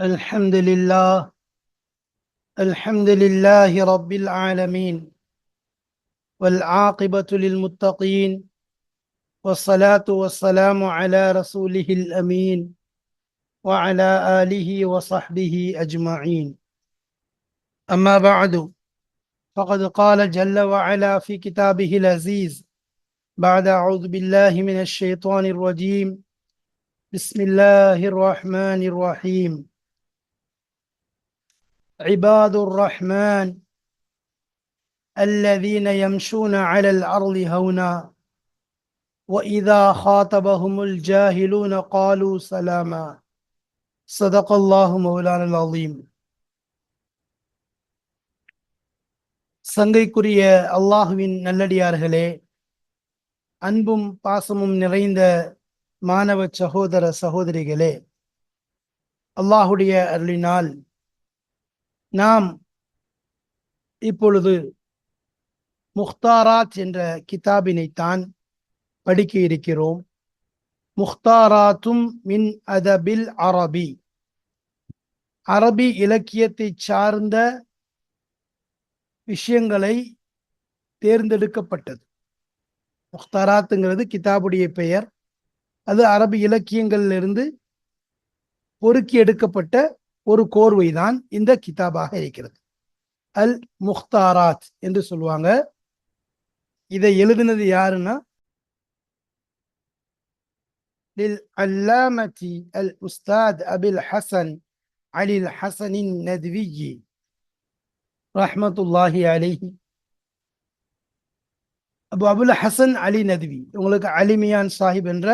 الحمد لله الحمد لله رب العالمين والعاقبة للمتقين والصلاة والسلام على رسوله الأمين وعلى آله وصحبه أجمعين. أما بعد، فقد قال جل وعلا في كتابه العزيز بعد أعوذ بالله من الشيطان الرجيم. بسم الله الرحمن الرحيم. عباد الرحمن الذين يمشون على الأرض هونا وإذا خاطبهم الجاهلون قالوا سلاما. صدق الله مولانا العظيم. சங்கைக்குரிய அல்லாஹுவின் நல்லடியார்களே, அன்பும் பாசமும் நிறைந்த மாணவ சகோதர சகோதரிகளே, அல்லாஹுடைய அருளினால் நாம் இப்பொழுது முக்தாராத் என்ற கிதாபினைத்தான் படிக்க இருக்கிறோம். முக்தாராத்தும் மின் அதபில் அரபி, அரபி இலக்கியத்தை சார்ந்த விஷயங்களை தேர்ந்தெடுக்கப்பட்டது. முக்தாராத்துங்கிறது கிதாபுடைய பெயர். அது அரபி இலக்கியங்களிலிருந்து பொறுக்கி எடுக்கப்பட்ட ஒரு கோர்வை தான் இந்த கிதாபாக இருக்கிறது. அல் முக்தாராத் என்று சொல்லுவாங்க. இதை எழுதினது யாருன்னா للعلامة الأستاذ أبي الحسن علي الحسن الندوي رحمة الله عليه. அபுல் ஹசன் அலி நத்வி, உங்களுக்கு அலிமியான் சாஹிப் என்ற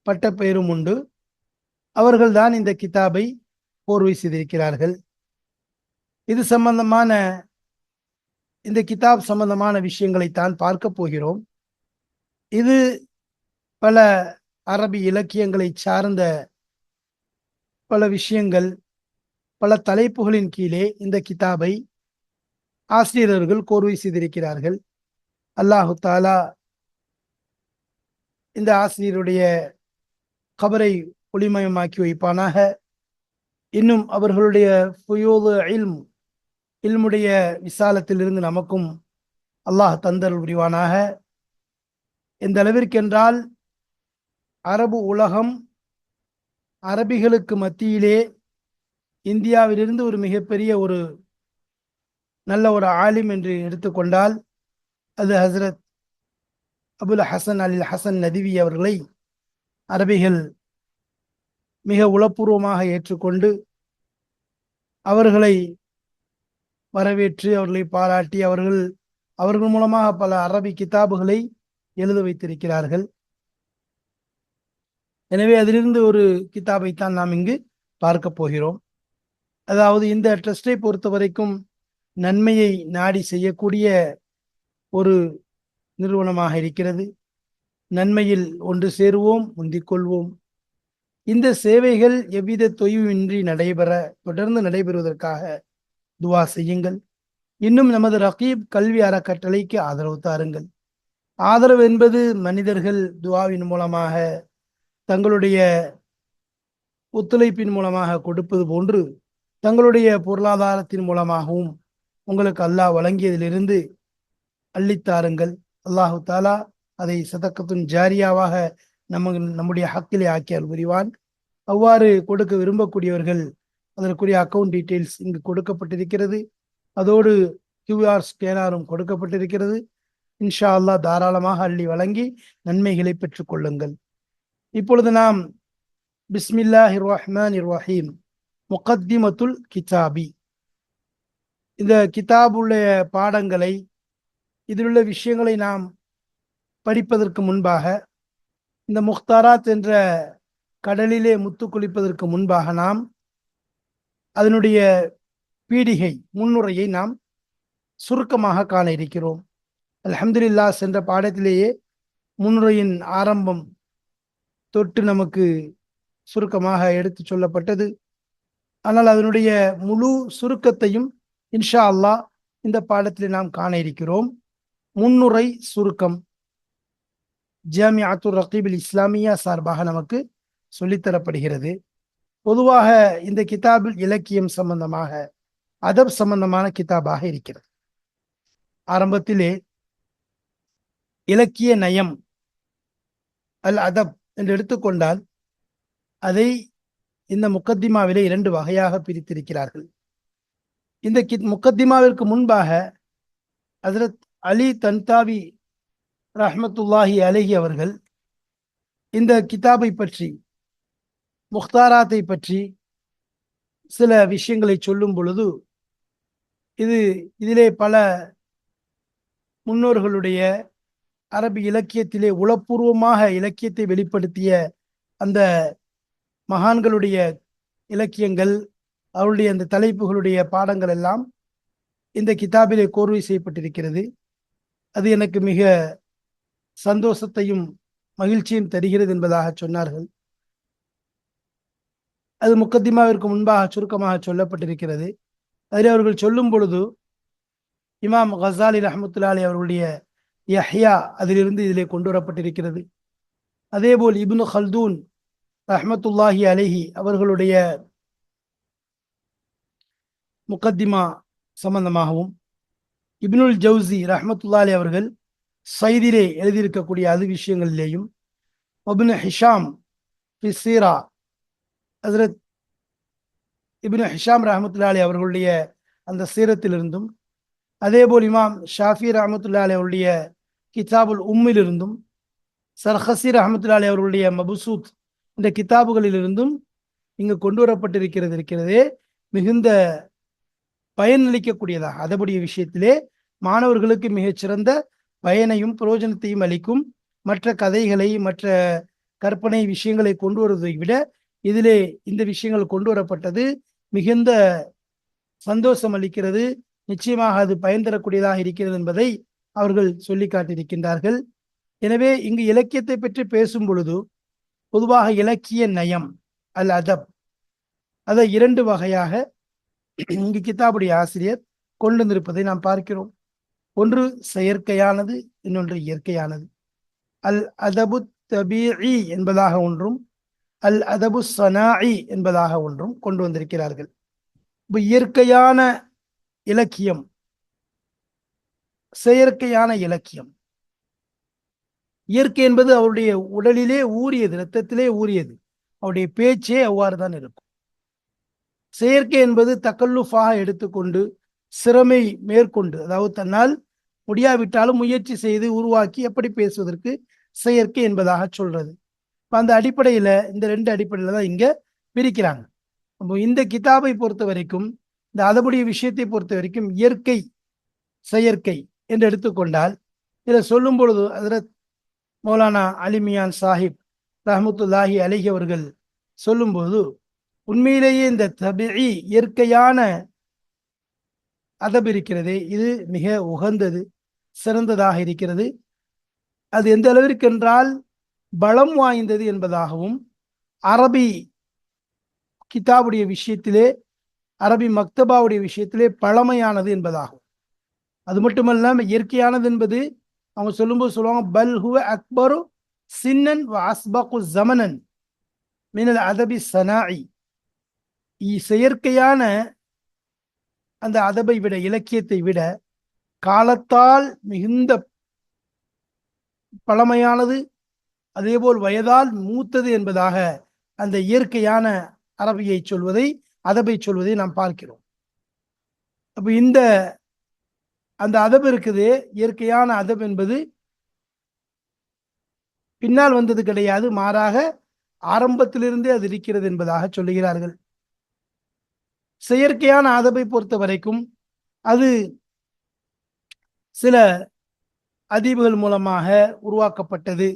பட்ட பெயரும் உண்டு. அவர்கள்தான் இந்த கிதாபை போர்வை செய்திருக்கிறார்கள். இது சம்பந்தமான, இந்த கிதாப் சம்பந்தமான விஷயங்களைத்தான் பார்க்க போகிறோம். இது பல அரபி இலக்கியங்களை சார்ந்த பல விஷயங்கள், பல தலைப்புகளின் கீழே இந்த கிதாபை ஆசிரியர்கள் கோர்வை செய்திருக்கிறார்கள். அல்லாஹு தாலா இந்த ஆசிரியருடைய கபரை ஒளிமயமாக்கி வைப்பானாக. இன்னும் அவர்களுடைய இல்முடைய விசாலத்திலிருந்து நமக்கும் அல்லாஹ் தந்தல் புரிவானாக. எந்த அளவிற்கென்றால், அரபு உலகம் அரபிகளுக்கு மத்தியிலே இந்தியாவிலிருந்து ஒரு மிகப்பெரிய ஒரு நல்ல ஒரு ஆலிம் என்று எடுத்துக்கொண்டால் அது ஹசரத் அபுல் ஹசன் அலி ஹசன் நதிவி அவர்களை அரபிகள் மிக உளப்பூர்வமாக ஏற்றுக்கொண்டு அவர்களை வரவேற்று அவர்களை பாராட்டி அவர்கள் மூலமாக பல அரபி கிதாபுகளை எழுத வைத்திருக்கிறார்கள். எனவே அதிலிருந்து ஒரு கிதாபைத்தான் நாம் இங்கு பார்க்க போகிறோம். அதாவது இந்த ட்ரஸ்டை பொறுத்த வரைக்கும் நன்மையை நாடி செய்யக்கூடிய ஒரு நிறுவனமாக இருக்கிறது. நன்மையில் ஒன்று சேருவோம், முந்திக்கொள்வோம். இந்த சேவைகள் எவ்வித தொய்வின்றி தொடர்ந்து நடைபெறுவதற்காக துவா செய்யுங்கள். இன்னும் நமது ரகீப் கல்வி அறக்கட்டளைக்கு ஆதரவு தாருங்கள். ஆதரவு என்பது மனிதர்கள் துவாவின் மூலமாக தங்களுடைய ஒத்துழைப்பின் மூலமாக கொடுப்பது போன்று தங்களுடைய பொருளாதாரத்தின் மூலமாகவும் உங்களுக்கு அல்லாஹ் வழங்கியதிலிருந்து அள்ளித்தாருங்கள். அல்லாஹு தாலா அதை சதக்கத்துன் ஜாரியாவாக நம்முடைய ஹக்கிலே ஆக்கியால் புரிவான். அவ்வாறு கொடுக்க விரும்பக்கூடியவர்கள் அதற்குரிய அக்கவுண்ட் டீட்டெயில்ஸ் இங்கு கொடுக்கப்பட்டிருக்கிறது. அதோடு QR ஸ்கேனரும் கொடுக்கப்பட்டிருக்கிறது. இன்ஷா அல்லாஹ் தாராளமாக அள்ளி வழங்கி நன்மைகளை பெற்றுக் கொள்ளுங்கள். இப்பொழுது நாம் பிஸ்மில்லாஹிர் ரஹ்மானிர் ரஹீம் முகத்திமத்துல் கிதாபி, இந்த கிதாபுடைய பாடங்களை, இதிலுள்ள விஷயங்களை நாம் படிப்பதற்கு முன்பாக, இந்த முக்தாராத் என்ற கடலிலே முத்து குளிப்பதற்கு முன்பாக நாம் அதனுடைய பீடிகை முன்னுரையை நாம் சுருக்கமாக காண இருக்கிறோம். அல்ஹம்துலில்லாஹ், சென்ற பாடத்திலேயே முன்னுரையின் ஆரம்பம் தொட்டு நமக்கு சுருக்கமாக எடுத்து சொல்லப்பட்டது. ஆனால் அதனுடைய முழு சுருக்கத்தையும் இன்ஷா அல்லாஹ் இந்த பாடத்தில் நாம் காண இருக்கிறோம். முன்னுரை சுருக்கம் ஜாமிஅத்துர் ரகீபில் இஸ்லாமியா சார்பாக நமக்கு சொல்லித்தரப்படுகிறது. பொதுவாக இந்த கிதாபில் இலக்கியம் சம்பந்தமாக அதப் சம்பந்தமான கிதாபாக இருக்கிறது. ஆரம்பத்திலே இலக்கிய நயம் அல் அதப் என்று எடுத்துக்கொண்டால் அதை இந்த முக்கத்திமாவிலே 2 வகையாக பிரித்திருக்கிறார்கள். இந்த முக்கத்திமாவிற்கு முன்பாக ஹஜ்ரத் அலி தன்தாவி ரஹ்மத்துல்லாஹி அலைஹி அவர்கள் இந்த கிதாபை பற்றி, முக்தாராத்தை பற்றி சில விஷயங்களை சொல்லும் பொழுது, இதிலே பல முன்னோர்களுடைய அரபி இலக்கியத்திலே உளப்பூர்வமாக இலக்கியத்தை வெளிப்படுத்திய அந்த மகான்களுடைய இலக்கியங்கள், அவருடைய அந்த தலைப்புகளுடைய பாடங்கள் எல்லாம் இந்த கிதாபிலே கோர்வை செய்யப்பட்டிருக்கிறது. அது எனக்கு மிக சந்தோஷத்தையும் மகிழ்ச்சியும் தருகிறது என்பதாக சொன்னார்கள். அது முக்கத்திமாவிற்கு முன்பாக சுருக்கமாக சொல்லப்பட்டிருக்கிறது. அதில் அவர்கள் சொல்லும் பொழுது இமாம் கசாலி ரஹமத்துல்லாஹி அவர்களுடைய யஹ்யா அதிலிருந்து இதிலே கொண்டு வரப்பட்டிருக்கிறது. அதேபோல் இப்னு ஹல்தூன் ரஹமத்துல்லாஹி அலைஹி அவர்களுடைய முக்கத்திமா சம்பந்தமாகவும், இப்னுல் ஜவுசி ரஹமத்துல்லாஹி அவர்கள் சைதிலே எழுதியிருக்கக்கூடிய அது விஷயங்களிலேயும், இப்னு ஹிஷாம் ஃபிஸ்ஸீரா ஹஜ்ரத் இப்னு ஹிஷாம் ரஹமத்துல்லாஹி அவர்களுடைய அந்த சீரத்திலிருந்தும், அதேபோல் இமாம் ஷாஃபி ரஹமத்துல்லாஹி அவருடைய கிதாபுல் உம்மிலிருந்தும், சர்ஹசி ரஹமத்துல்லாஹி அவர்களுடைய மபுசூத் இந்த கிதாபுகளிலிருந்தும் இங்கு கொண்டு வரப்பட்டிருக்கிறதே மிகுந்த பயனளிக்கக்கூடியதாக, அதபுடைய விஷயத்திலே மாணவர்களுக்கு மிகச்சிறந்த பயனையும் பிரயோஜனத்தையும் அளிக்கும். மற்ற கதைகளை, மற்ற கற்பனை விஷயங்களை கொண்டு வருவதை விட இதிலே இந்த விஷயங்கள் கொண்டு வரப்பட்டது மிகுந்த சந்தோஷம் அளிக்கிறது. நிச்சயமாக அது பயன் தரக்கூடியதாக இருக்கிறது என்பதை அவர்கள் சொல்லி காட்டியிருக்கின்றார்கள். எனவே இங்கு இலக்கியத்தை பற்றி பேசும் பொழுது பொதுவாக இலக்கிய நயம் அல் அதப் அதை 2 வகையாக இங்கு கிதாபுடைய ஆசிரியர் கொண்டு வந்திருப்பதை நாம் பார்க்கிறோம். ஒன்று செயற்கையானது, இன்னொன்று இயற்கையானது. அல் அதபு தபீஇ என்பதாக ஒன்றும், அல் அதபு சனாஇ என்பதாக ஒன்றும் கொண்டு வந்திருக்கிறார்கள். இப்போ இயற்கையான இலக்கியம், செயற்கையான இலக்கியம். இயற்கை என்பது அவருடைய உடலிலே ஊறியது, இரத்தத்திலே ஊறியது, அவருடைய பேச்சே அவ்வாறு தான் இருக்கும். செயற்கை என்பது தக்கல்லுஃபாக எடுத்துக்கொண்டு, சிரமை மேற்கொண்டு, அதாவது தன்னால் முடியாவிட்டாலும் முயற்சி செய்து உருவாக்கி எப்படி பேசுவதற்கு செயற்கை என்பதாக சொல்றது. அந்த அடிப்படையில் இந்த 2 அடிப்படையில் தான் இங்க பிரிக்கிறாங்க. இந்த கிதாபை பொறுத்த வரைக்கும், இந்த அதபுடைய விஷயத்தை பொறுத்த வரைக்கும் இயற்கை செயற்கை என்று எடுத்துக்கொண்டால், இதில் சொல்லும் பொழுது ஹஜ்ரத் மௌலானா அலிமியான் சாஹிப் ரஹமத்துல்லாஹி அலைஹி அவர்கள் சொல்லும்போது, உண்மையிலேயே இந்த தபீஇ இயற்கையான அதப் இருக்கிறது, இது மிக உகந்தது, சிறந்ததாக இருக்கிறது. அது எந்த அளவிற்கு என்றால் பலம் வாய்ந்தது என்பதாகவும், அரபி கிதாபுடைய விஷயத்திலே, அரபி மக்தபாவுடைய விஷயத்திலே பழமையானது என்பதாகும். அது மட்டுமல்லாம இயற்கையானது என்பது அவங்க சொல்லும்போது சொல்லுவாங்க, பல் ஹுவ அக்பரு சின்னன் வ அஸ்பகு ஜமனன் மினல் அதபி சனாஇ. செயற்கையான அந்த அதபை விட, இலக்கியத்தை விட காலத்தால் மிகுந்த பழமையானது, அதேபோல் வயதால் மூத்தது என்பதாக அந்த இயற்கையான அரபியை சொல்வதை, அதபை சொல்வதை நாம் பார்க்கிறோம். அப்ப அந்த அதப் இருக்குது, இயற்கையான அதப் என்பது பின்னால் வந்தது கிடையாது, மாறாக ஆரம்பத்திலிருந்தே அது இருக்கிறது என்பதாக சொல்லுகிறார்கள். செயற்கையான அதபை பொறுத்த வரைக்கும் அது சில அதீபுகள் மூலமாக உருவாக்கப்பட்டது.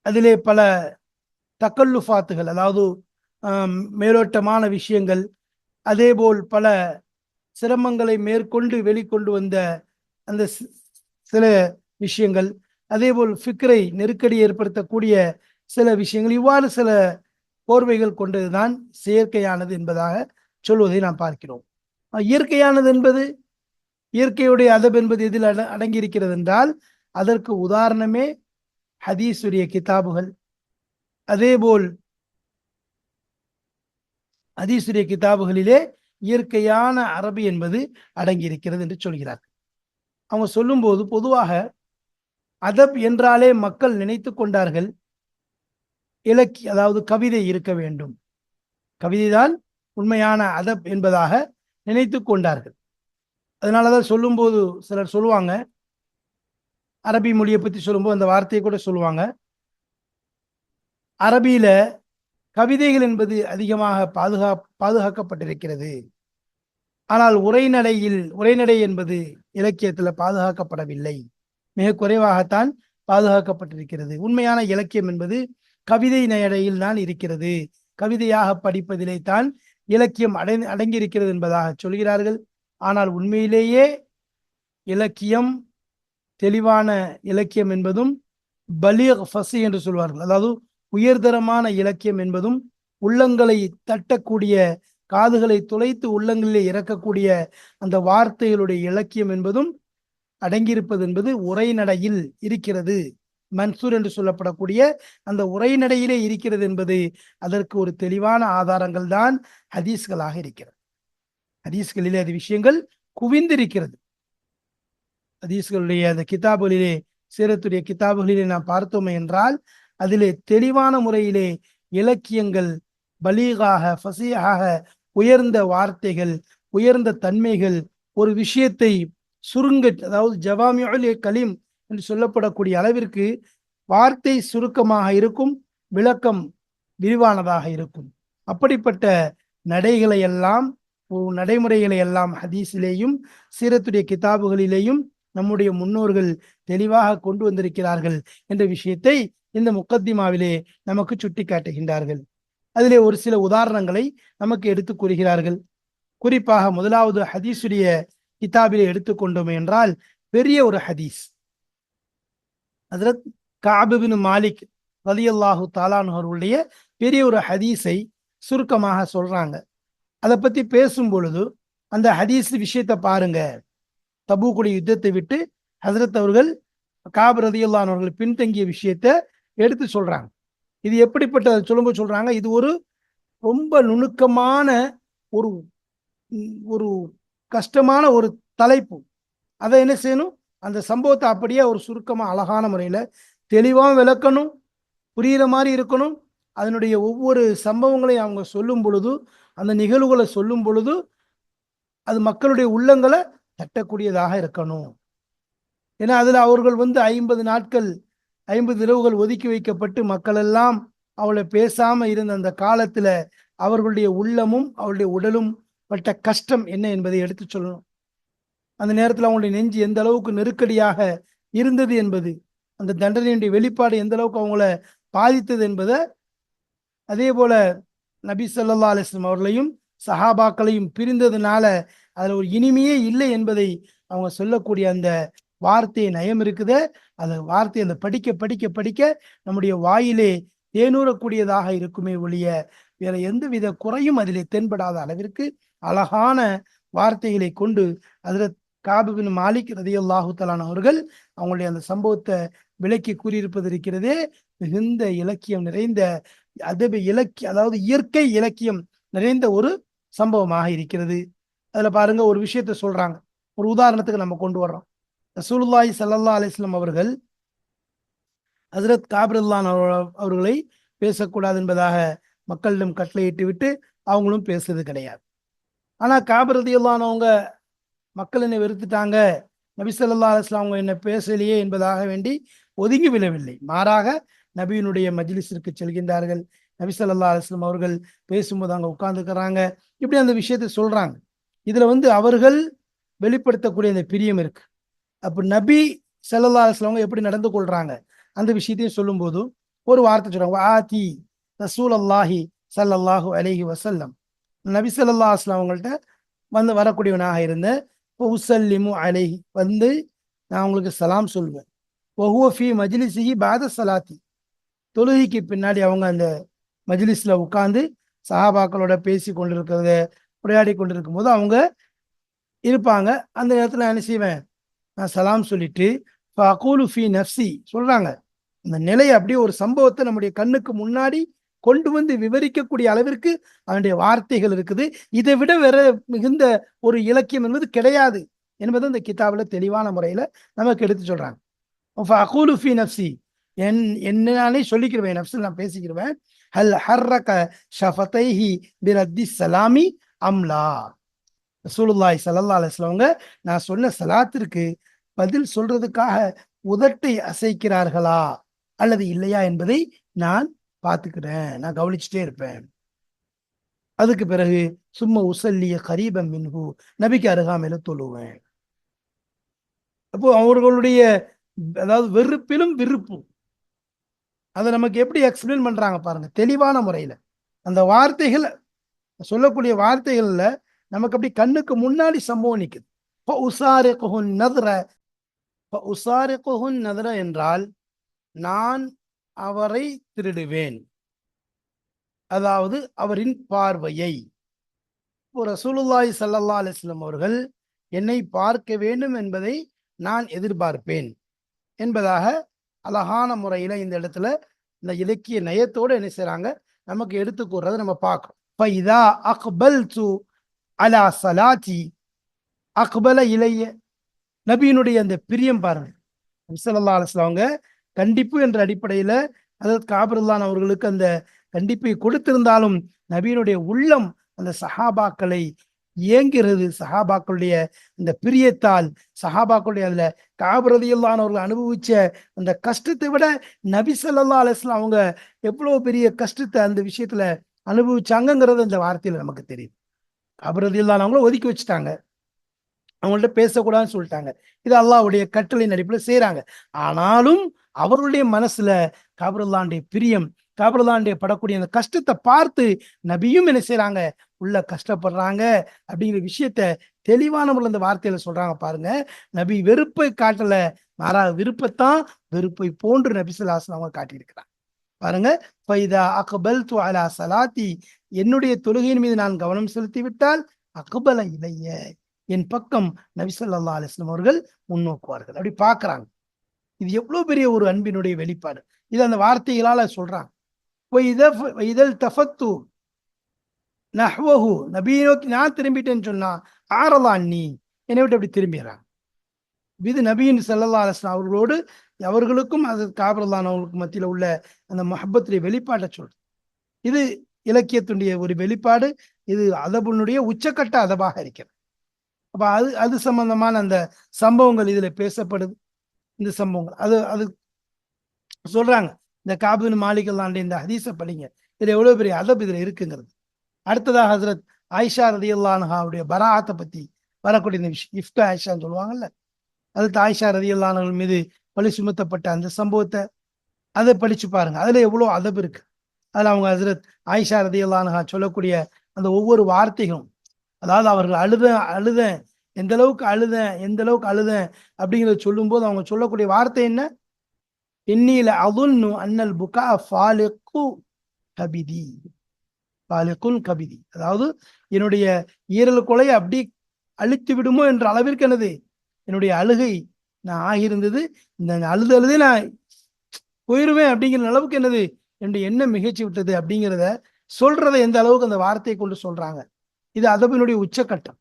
அதிலே பல தக்கல்லுஃபாத்துகள், அதாவது மேலோட்டமான விஷயங்கள், அதேபோல் பல சிரமங்களை மேற்கொண்டு வெளிக்கொண்டு வந்த அந்த சில விஷயங்கள், அதேபோல் ஃபிக்ரை நெருக்கடி ஏற்படுத்தக்கூடிய சில விஷயங்கள், இவ்வாறு சில போர்வைகள் கொண்டதுதான் செயற்கையானது என்பதாக சொல்வதை நாம் பார்க்கிறோம். இயற்கையானது என்பது, இயற்கையுடைய அதப் என்பது எதில் அடங்கியிருக்கிறது என்றால், அதற்கு உதாரணமே ஹதீஸுடைய கிதாபுகள், அதேபோல் ஹதீஸுடைய கிதாபுகளிலே இயற்கையான அரபி என்பது அடங்கியிருக்கிறது என்று சொல்கிறார். அவங்க சொல்லும்போது பொதுவாக அதப் என்றாலே மக்கள் நினைத்து கொண்டார்கள் இலக்கிய, அதாவது கவிதை இருக்க வேண்டும், கவிதைதான் உண்மையான அதப் என்பதாக நினைத்து கொண்டார்கள். அதனாலதான் சொல்லும்போது சிலர் சொல்லுவாங்க, அரபி மொழியை பற்றி சொல்லும்போது அந்த வார்த்தையை கூட சொல்லுவாங்க, அரபியில கவிதைகள் என்பது அதிகமாக பாதுகாக்கப்பட்டிருக்கிறது, ஆனால் உரைநடை என்பது இலக்கியத்தில் பாதுகாக்கப்படவில்லை, மிக குறைவாகத்தான் பாதுகாக்கப்பட்டிருக்கிறது. உண்மையான இலக்கியம் என்பது கவிதை நடையில் தான் இருக்கிறது, கவிதையாக படிப்பதிலே தான் இலக்கியம் அடங்கியிருக்கிறது என்பதாக சொல்கிறார்கள். ஆனால் உண்மையிலேயே இலக்கியம், தெளிவான இலக்கியம் என்பதும் பலீக் ஃபஸி என்று சொல்வார்கள், அதாவது உயர்தரமான இலக்கியம் என்பதும் உள்ளங்களை தட்டக்கூடிய, காதுகளை துளைத்து உள்ளங்களிலே இறக்கக்கூடிய அந்த வார்த்தைகளுடைய இலக்கியம் என்பதும் அடங்கியிருப்பது என்பது உரைநடையில் இருக்கிறது. மன்சூர் என்று சொல்லப்படக்கூடிய அந்த உரைநடையிலே இருக்கிறது என்பது அதற்கு ஒரு தெளிவான ஆதாரங்கள் தான் ஹதீஸ்களாக இருக்கிறது. ஹதீஸ்களிலே அது விஷயங்கள் குவிந்திருக்கிறது. ஹதீஸ்களுடைய அந்த கிதாபுகளிலே, சீரத்துடைய கிதாபுகளிலே நாம் பார்த்தோமே என்றால் அதிலே தெளிவான முறையிலே இலக்கியங்கள், பலீகாக, ஃபசீஹாக, உயர்ந்த வார்த்தைகள், உயர்ந்த தன்மைகள், ஒரு விஷயத்தை சுருங்க, அதாவது ஜவாமியுல் கலீம் என்று சொல்லப்படக்கூடிய அளவிற்கு வார்த்தை சுருக்கமாக இருக்கும், விளக்கம் விரிவானதாக இருக்கும். அப்படிப்பட்ட நடைமுறைகளை எல்லாம் ஹதீஸிலேயும் சீரத்துடைய கிதாபுகளிலேயும் நம்முடைய முன்னோர்கள் தெளிவாக கொண்டு வந்திருக்கிறார்கள் என்ற விஷயத்தை இந்த முக்கத்திமாவிலே நமக்கு சுட்டி காட்டுகின்றார்கள். அதிலே ஒரு சில உதாரணங்களை நமக்கு எடுத்து கூறுகிறார்கள். குறிப்பாக முதலாவது ஹதீஸுடைய கிதாபிலே எடுத்துக்கொண்டோம் என்றால் பெரிய ஒரு ஹதீஸ், ஹஜ்ரத் கஅப் பின் மாலிக் ரலியல்லாஹு தஆலா அன்ஹு அவர்களுடைய பெரிய ஒரு ஹதீஸை சுருக்கமாக சொல்றாங்க. அதை பத்தி பேசும் பொழுது அந்த ஹதீஸ் விஷயத்தை பாருங்க. தபூக்குடைய யுத்தத்தை விட்டு ஹஜ்ரத் அவர்கள் கஅப் ரலியல்லாஹு அன்ஹு அவர்கள் பின்தங்கிய விஷயத்தை எடுத்து சொல்றாங்க. இது எப்படிப்பட்ட சொல்லும்போது சொல்றாங்க, இது ஒரு ரொம்ப நுணுக்கமான ஒரு ஒரு கஷ்டமான ஒரு தலைப்பு. அதை என்ன செய்யணும், அந்த சம்பவத்தை அப்படியே ஒரு சுருக்கமா அழகான முறையில தெளிவாக விளக்கணும், புரியுற மாதிரி இருக்கணும். அதனுடைய ஒவ்வொரு சம்பவங்களையும் அவங்க சொல்லும் பொழுது, அந்த நிகழ்வுகளை சொல்லும் பொழுது அது மக்களுடைய உள்ளங்களை தட்டக்கூடியதாக இருக்கணும். ஏன்னா அதுல அவர்கள் 50 நாட்கள் 50 இரவுகள் ஒதுக்கி வைக்கப்பட்டு மக்கள் எல்லாம் அவளை பேசாம இருந்த அந்த காலத்துல அவர்களுடைய உள்ளமும் அவளுடைய உடலும் பட்ட கஷ்டம் என்ன என்பதை எடுத்து சொல்லணும். அந்த நேரத்தில் அவங்களுடைய நெஞ்சு எந்த அளவுக்கு நெருக்கடியாக இருந்தது என்பது, அந்த தண்டனையுடைய வெளிப்பாடு எந்த அளவுக்கு அவங்கள பாதித்தது என்பதை, அதே போல நபி ஸல்லல்லாஹு அலைஹி வஸல்லம் அவர்களையும் சஹாபாக்களையும் பிரிந்ததுனால அதுல ஒரு இனிமையே இல்லை என்பதை அவங்க சொல்லக்கூடிய அந்த வார்த்தை நயம் இருக்குதே, அந்த வார்த்தை அந்த படிக்க படிக்க படிக்க நம்முடைய வாயிலே தேனூறக்கூடியதாக இருக்குமே ஒழிய வேற எந்தவித குறையும் அதிலே தென்படாத அளவிற்கு அழகான வார்த்தைகளை கொண்டு ஹஜ்ரத் கஅப் பின் மாலிக் ரலியல்லாஹு தஆலா அவர்கள் அவங்களுடைய அந்த சம்பவத்தை விளக்கி கூறியிருப்பது இருக்கிறதே, மிகுந்த இலக்கியம் நிறைந்த அதப இலக்கிய, அதாவது இயற்கை இலக்கியம் நிறைந்த ஒரு சம்பவமாக இருக்கிறது. அதுல பாருங்க, ஒரு விஷயத்த சொல்றாங்க. ஒரு உதாரணத்துக்கு நம்ம கொண்டு வர்றோம். ரசூலுல்லாஹி ஸல்லல்லாஹு அலைஹி வஸல்லம் அவர்கள் ஹஜ்ரத் கஅப் அவர்களை பேசக்கூடாது என்பதாக மக்களிடம் கட்டளையிட்டு விட்டு அவங்களும் பேசுறது கிடையாது. ஆனா கஅப் ரலியல்லாஹு அவங்க மக்கள் என்னை வெறுத்துட்டாங்க, நபி ஸல்லல்லாஹு அலைஹி வஸல்லம் அவங்க என்ன பேசலையே என்பதாக வேண்டி ஒதுங்கி விழவில்லை. மாறாக நபியினுடைய மஜ்லிஸிற்கு செல்கின்றார்கள். நபி ஸல்லல்லாஹு அலைஹி வஸல்லம் அவர்கள் பேசும்போது அங்க உட்கார்ந்துக்கிறாங்க. இப்படி அந்த விஷயத்தை சொல்றாங்க. இதுல அவர்கள் வெளிப்படுத்தக்கூடிய அந்த பிரியம் இருக்கு. அப்ப நபி ஸல்லல்லாஹு அலைஹி வஸல்லம் எப்படி நடந்து கொள்றாங்க அந்த விஷயத்தையும் சொல்லும்போது ஒரு வார்த்தை சொல்றாங்க, ஆதி ரசூலல்லாஹி ஸல்லல்லாஹு அலைஹி வஸல்லம், நபி ஸல்லல்லாஹு அலைஹி வஸல்லம் அவங்கள்ட்ட வரக்கூடியவனாக இருந்த உஸல்லிமு அலைஹி, நான் உங்களுக்கு சலாம் சொல்வேன். வஹுவ ஃபீ மஜ்லிஸிஹி பஅத ஸலாத்தி, தொழுகைக்கு பின்னாடி அவங்க அந்த மஜ்லிஸ்ல உட்கார்ந்து சஹாபாக்களோட பேசி கொண்டிருக்கிறத, உரையாடி கொண்டிருக்கும் போது அவங்க இருப்பாங்க. அந்த நேரத்தில் நான் என்ன செய்வேன், நான் சலாம் சொல்லிட்டு ஃபஅகூலு ஃபீ நஃப்ஸி சொல்றாங்க. அந்த நிலையை அப்படியே ஒரு சம்பவத்தை நம்முடைய கண்ணுக்கு முன்னாடி கொண்டு வந்து விவரிக்கக்கூடிய அளவிற்கு அதனுடைய வார்த்தைகள் இருக்குது. இதை விட வேற மிகுந்த ஒரு இலக்கியம் என்பது கிடையாது என்பது இந்த கிதாபுல தெளிவான முறையில நமக்கு எடுத்து சொல்றாங்க. ஃபஅகூலு ஃபீ நஃப்ஸி, என்ன நானே சொல்லிக்கிருவேன், நஃப்ஸில் நான் பேசிக்கிருவேன். ஹல் ஹர்ரக ஷஃபதைஹி பிரத்தி ஸலாமி அம்லா. ரசூலுல்லாஹி ஸல்லல்லாஹு அலைஹி வஸல்லம் அவங்க நான் சொன்ன சலாத்திற்கு பதில் சொல்றதுக்காக உதட்டை அசைக்கிறார்களா அல்லது இல்லையா என்பதை நான் பார்த்துக்கிறேன், நான் கவனிச்சுட்டே இருப்பேன். அதுக்கு பிறகு சும்மா உசல்லிய கரீபம் மின்ஹு, நபிக்கு அருகாமையில தொழுவேன். அப்போ அவர்களுடைய அதாவது வெறுப்பிலும் விருப்பும் அதை நமக்கு எப்படி எக்ஸ்பிளைன் பண்றாங்க பாருங்க, தெளிவான முறையில. அந்த வார்த்தைகள், சொல்லக்கூடிய வார்த்தைகள்ல நமக்கு அப்படி கண்ணுக்கு முன்னாடி சம்பவம் நிக்குது. என்றால் நான் அவரை திருடுவேன், அதாவது அவரின் பார்வையை. ரசூலுல்லாஹி ஸல்லல்லாஹு அலைஹி வஸல்லம் அவர்கள் என்னை பார்க்க வேண்டும் என்பதை நான் எதிர்பார்ப்பேன் என்பதாக அழகான முறையில இந்த இடத்துல இந்த இலக்கிய நயத்தோடு என்ன செய்றாங்க, நமக்கு எடுத்து கூறுறதை நம்ம பார்க்கிறோம். ஃபைதா அக்பல்து அலா ஸலாத்தி அக்பல இலைய, நபியினுடைய அந்த பிரியம் பாருங்க. நபி ஸல்லல்லாஹு அலைஹி வஸல்லம் அவங்க கண்டிப்பு என்ற அடிப்படையில ஹஜ்ரத் காபிருல்லான் அவர்களுக்கு அந்த கண்டிப்பை கொடுத்திருந்தாலும் நபியினுடைய உள்ளம் அந்த சஹாபாக்களை ஏங்குகிறது. சஹாபாக்களுடைய இந்த பிரியத்தால், சஹாபாக்களுடைய அதுல காப் ரலியல்லாஹு அவர்கள் அனுபவிச்ச அந்த கஷ்டத்தை விட நபி ஸல்லல்லாஹு அலைஹி வஸல்லம் அவங்க எவ்வளவு பெரிய கஷ்டத்தை அந்த விஷயத்துல அனுபவிச்சாங்கிறது அந்த வார்த்தையில நமக்கு தெரியுது. காப் ரலியல்லாஹு அவங்கள ஒதுக்கி வச்சுட்டாங்க, அவங்கள்ட்ட பேசக்கூடாதுன்னு சொல்லிட்டாங்க. இது அல்லாஹ்வுடைய கட்டளையின் அடிப்படையில் செய்யறாங்க. ஆனாலும் அவர்களுடைய மனசுல காபிருல்லாஹ்வுடைய பிரியம், காபிருல்லாஹ்வுடைய படக்கூடிய அந்த கஷ்டத்தை பார்த்து நபியும் என்ன செய்யறாங்க, உள்ள கஷ்டப்படுறாங்க அப்படிங்கிற விஷயத்த தெளிவான முறையில் அந்த வார்த்தையில சொல்றாங்க பாருங்க. நபி வெறுப்பை காட்டல, மாறாக விருப்பத்தான், வெறுப்பை போன்று நபி ஸல்லல்லாஹு அலைஹி வஸல்லம் அவங்க காட்டியிருக்கிறாங்க பாருங்க. ஃபைதா அக்பல்து அலா ஸலாத்தி, என்னுடைய தொழுகையின் மீது நான் கவனம் செலுத்தி விட்டால் அக்பல இலைய, என் பக்கம் நபி ஸல்லல்லாஹு அலைஹி வஸல்லம் அவர்கள் முன்னோக்குவார்கள். அப்படி பார்க்கறாங்க. இது எவ்வளவு பெரிய ஒரு அன்பினுடைய வெளிப்பாடு. இது அந்த வார்த்தைகளால சொல்றாங்க. இதழ் தஃபத்து நஹ்வஹு, நபியை நோக்கி நான் திரும்பிட்டேன்னு சொன்னா ஆரலா அன்னி, என்னை விட்டு அப்படி திரும்பிடுறாங்க. இது நபியின் ஸல்லல்லாஹு அலைஹி வஸல்லம் அவர்களோடு அவர்களுக்கும் அது காபிருல்லாஹ் அவர்களுக்கு மத்தியில உள்ள அந்த மஹப்பத்துடைய வெளிப்பாட்டை சொல்றது. இது இலக்கியத்துடைய ஒரு வெளிப்பாடு. இது அதபுனுடைய உச்சக்கட்ட அதபாக இருக்கிறது. அப்ப அது அது சம்பந்தமான அந்த சம்பவங்கள் இதுல பேசப்படுது. இந்த சம்பவங்கள் அது அது சொல்றாங்க. இந்த காப் பின் மாலிக் அல்லாஹ்வுடைய இந்த ஹதீஸை படிங்க, இதுல எவ்வளவு பெரிய அதப் இதுல இருக்குங்கிறது. அடுத்ததாக ஹஜ்ரத் ஆயிஷா ரலியல்லாஹு அன்ஹாவுடைய பராஅத்தை பத்தி வரக்கூடிய இந்த விஷயம், இஃப்க் ஆயிஷான்னு சொல்லுவாங்கல்ல, அது ஆயிஷா ரலியல்லாஹு அன்ஹா மீது பழி சுமத்தப்பட்ட அந்த சம்பவத்தை அதை படிச்சு பாருங்க. அதுல எவ்வளவு அதப் இருக்கு. அதுல அவங்க ஹஜ்ரத் ஆயிஷா ரலியல்லாஹு அன்ஹா சொல்லக்கூடிய அந்த ஒவ்வொரு வார்த்தைகளும், அதாவது அவர்கள் அழுதேன் எந்த அளவுக்கு அழுதேன் அப்படிங்கிறத சொல்லும்போது அவங்க சொல்லக்கூடிய வார்த்தை என்ன, இன்னில அதுன்னு அன்னல் புகா ஃபாலிகு கபிதி, ஃபாலிகுன் கபிதி, அதாவது என்னுடைய ஈரல் கொலை அப்படி அழித்து விடுமோ என்ற அளவிற்கு என்னது என்னுடைய அழுகை நான் ஆகியிருந்தது, இந்த அழுதே நான் போயிருவேன் அப்படிங்கிற அளவுக்கு என்னது என்னுடைய எண்ணம் மிகச்சி விட்டது அப்படிங்கிறத சொல்றதை எந்த அளவுக்கு அந்த வார்த்தையை கொண்டு சொல்றாங்க. இது அதபினுடைய உச்சக்கட்டம்.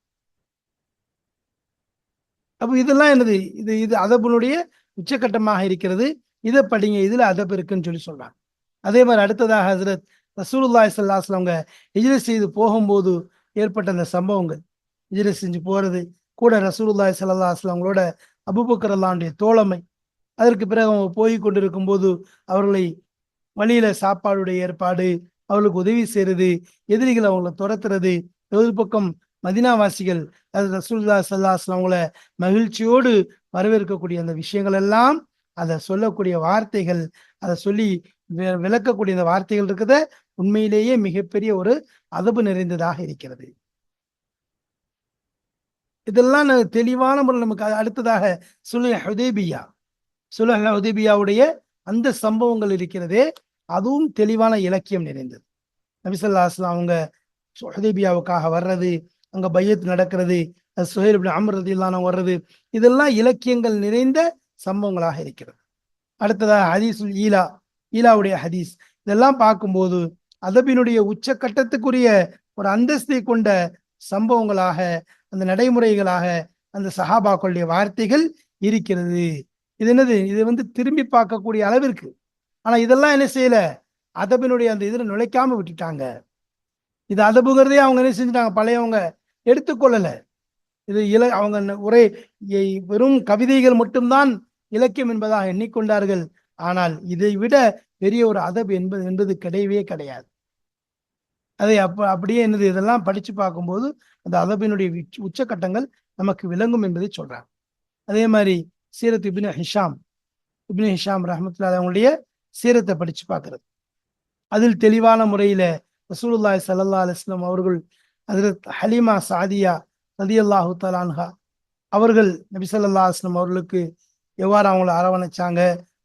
அப்போ இதெல்லாம் என்னது, இது இது அதபுனுடைய உச்சக்கட்டமாக இருக்கிறது. இதை படிங்க, இதுல அதப் இருக்குன்னு சொல்லி சொல்றாங்க. அதே மாதிரி அடுத்ததாக ஹஜ்ரத் ரசூலுல்லாஹி ஸல்லல்லாஹு அலைஹி வஸல்லம் ஹிஜ்ரத் செய்து போகும்போது ஏற்பட்ட அந்த சம்பவங்கள், ஹிஜ்ரத் செஞ்சு போறது, கூட ரசூலுல்லாஹி ஸல்லல்லாஹு அலைஹி வஸல்லம் அவங்களோட அபூபக்கர் ரலியல்லாஹு தோழமை, அதற்கு பிறகு அவங்க போய் கொண்டிருக்கும் போது அவர்களை வழியில சாப்பாடுடைய ஏற்பாடு, அவர்களுக்கு உதவி செய்யறது, எதிரிகள் அவங்களை துரத்துறது, ஒரு பக்கம் மதினாவாசிகள் அது ரசூலுல்லாஹி ஸல்லல்லாஹு அலைஹி வஸல்லம் அவங்கள மகிழ்ச்சியோடு வரவேற்கக்கூடிய அந்த விஷயங்கள் எல்லாம், அதை சொல்லக்கூடிய வார்த்தைகள், அதை சொல்லி விளக்கக்கூடிய அந்த வார்த்தைகள் இருக்கிறத உண்மையிலேயே மிகப்பெரிய ஒரு அதபு நிறைந்ததாக இருக்கிறது. இதெல்லாம் தெளிவான முறையில் நமக்கு அடுத்ததாக சுல்ஹ் ஹுதைபியா, சுல்ஹ் ஹுதைபியாவுடைய அந்த சம்பவங்கள் இருக்கிறதே, அதுவும் தெளிவான இலக்கியம் நிறைந்தது. நபி ஸல்லல்லாஹு அலைஹி வஸல்லம் அவங்க ஹுதைபியாவுக்காக வர்றது, அங்க பையத் நடக்கிறது, சுஹைல் இப்னு அம்ர் ரலியல்லாஹு அன்ஹு வர்றது, இதெல்லாம் இலக்கியங்கள் நிறைந்த சம்பவங்களாக இருக்கிறது. அடுத்ததாக ஹதீஸுல் ஈலாவுடைய ஹதீஸ், இதெல்லாம் பார்க்கும்போது அதபினுடைய உச்சக்கட்டத்துக்குரிய ஒரு அந்தஸ்தை கொண்ட சம்பவங்களாக, அந்த நடைமுறைகளாக அந்த சஹாபாக்களுடைய வார்த்தைகள் இருக்கிறது. இது என்னது? இது வந்து திரும்பி பார்க்கக்கூடிய அளவிற்கு. ஆனா இதெல்லாம் என்ன செய்யல, அதபினுடைய அந்த இதுல நுழைக்காம விட்டுட்டாங்க. இது அதபுங்கிறதே அவங்க என்ன செஞ்சுட்டாங்க, பழையவங்க எடுத்துக்கொள்ளல. இது அவங்க ஒரே வெறும் கவிதைகள் மட்டும்தான் இலக்கியம் என்பதாக எண்ணிக்கொண்டார்கள். ஆனால் இதை விட பெரிய ஒரு அதப் என்பது கிடையவே கிடையாது. அதை அப்படியே என்னது, இதெல்லாம் படிச்சு பார்க்கும்போது அந்த அதபினுடைய உச்சக்கட்டங்கள் நமக்கு விளங்கும் என்பதை சொல்றாங்க. அதே மாதிரி சீரத் இப்னு ஹிஷாம் ரஹ்மத்துல்லாஹி அவங்களுடைய சீரத்தை படிச்சு பார்க்கிறது. அதில் தெளிவான முறையில ரசூலுல்லாஹி ஸல்லல்லாஹு அலைஹி வஸல்லம் அவர்கள் ஹஜ்ரத் ஹலீமா சாதியா ரலியல்லாஹு தஆலா அன்ஹா அவர்கள் நபி ஸல்லல்லாஹு அலைஹி வஸல்லம் அவர்களுக்கு எவ்வாறு அவங்களை அரவணைச்சாங்க,